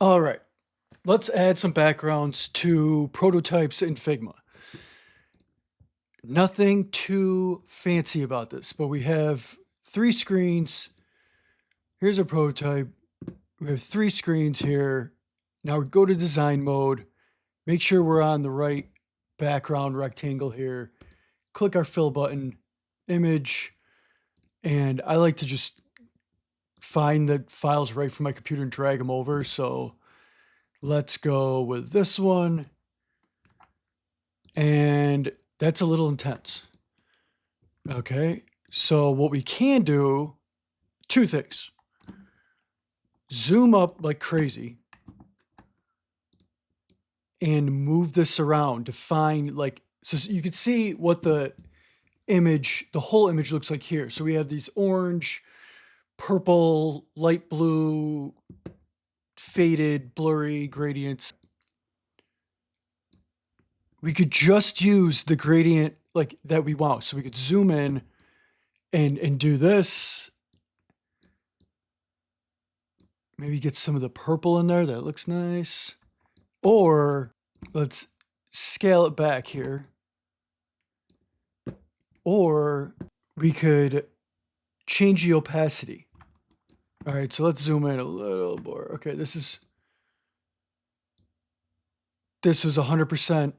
All right, let's add some backgrounds to prototypes in Figma. Nothing too fancy about this, but we have 3 screens. Here's a prototype. We have 3 screens here. Now we go to design mode. Make sure we're on the right background rectangle here. Click our fill button, image, and I like to just find the files right from my computer and drag them over. So let's go with this one. And that's a little intense. Okay. So what we can do, 2 things. Zoom up like crazy and move this around to find like so you can see what the whole image looks like here. So we have these orange, purple, light blue, faded, blurry gradients. We could just use the gradient like that we want. So we could zoom in and do this. Maybe get some of the purple in there. That looks nice. Or let's scale it back here. Or we could change the opacity. All right, so let's zoom in a little more. Okay, this was 100%.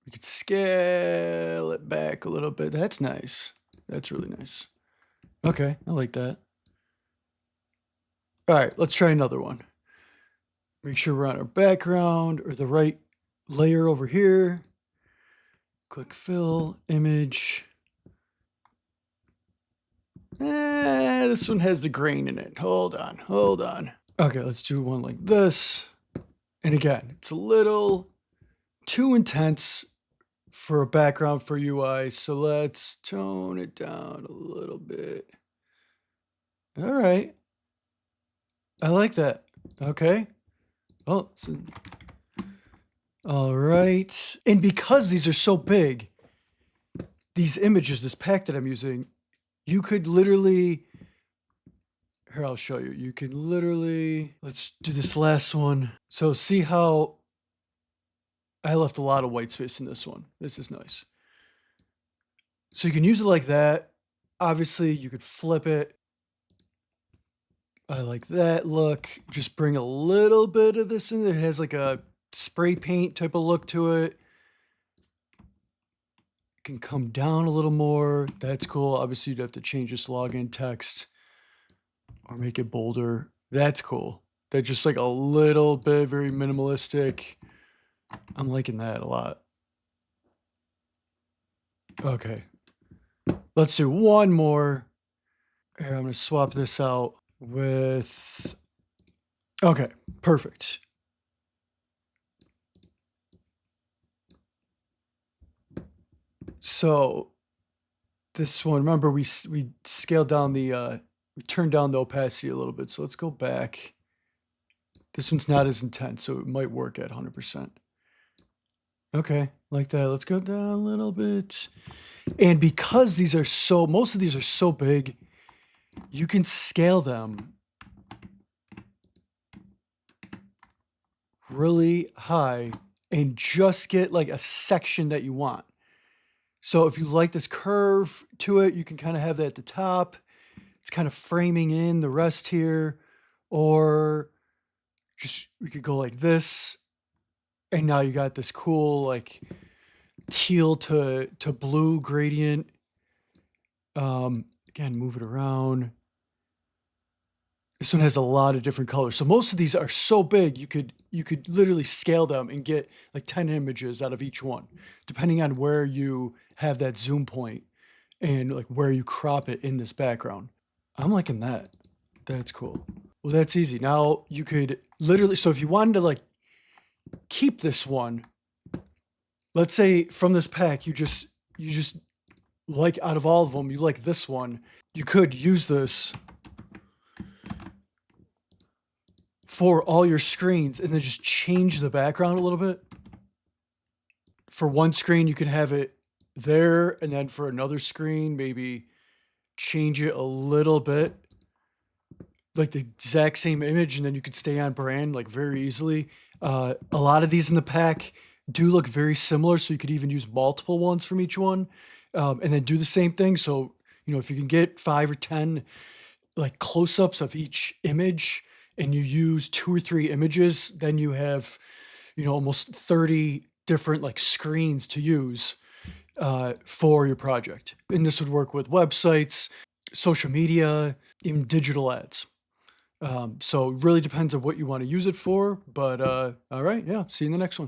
We could scale it back a little bit. That's nice. That's really nice. Okay, I like that. All right, let's try another one. Make sure we're on our background or the right layer over here. Click fill, image. This one has the grain in it. Hold on. Okay, let's do one like this. And again, it's a little too intense for a background for UI, so let's tone it down a little bit. All right. I like that. Okay. Oh, all right. And because these are so big, these images, this pack that I'm using, you could literally, here, I'll show you. You can literally, let's do this last one. So see how I left a lot of white space in this one. This is nice. So you can use it like that. Obviously, you could flip it. I like that look. Just bring a little bit of this in. It has like a spray paint type of look to it. Can come down a little more. That's cool. Obviously, you'd have to change this login text or make it bolder. That's cool. That's just like a little bit, very minimalistic. I'm liking that a lot. Okay. Let's do one more. Here, I'm going to swap this out with, okay, perfect. So this one, remember we scaled down the, we turned down the opacity a little bit. So let's go back. This one's not as intense, so it might work at 100%. Okay, like that. Let's go down a little bit. And because these are most of these are so big, you can scale them really high and just get like a section that you want. So if you like this curve to it, you can kind of have that at the top. It's kind of framing in the rest here, or just we could go like this. And now you got this cool like teal to blue gradient. Again, move it around. This one has a lot of different colors. So most of these are so big, you could literally scale them and get like 10 images out of each one, depending on where you have that zoom point and like where you crop it in this background. I'm liking that. That's cool. Well, that's easy. Now you could literally, so if you wanted to like keep this one, let's say from this pack, you just like out of all of them, you like this one, you could use this for all your screens and then just change the background a little bit. For one screen, you can have it there, and then for another screen, maybe change it a little bit. like the exact same image, and then you could stay on brand like very easily. A lot of these in the pack do look very similar, so you could even use multiple ones from each one, and then do the same thing. So, if you can get 5 or 10 like close-ups of each image and you use 2 or 3 images, then you have, almost 30 different like screens to use for your project. And this would work with websites, social media, even digital ads. So it really depends on what you want to use it for. But all right, yeah, see you in the next one.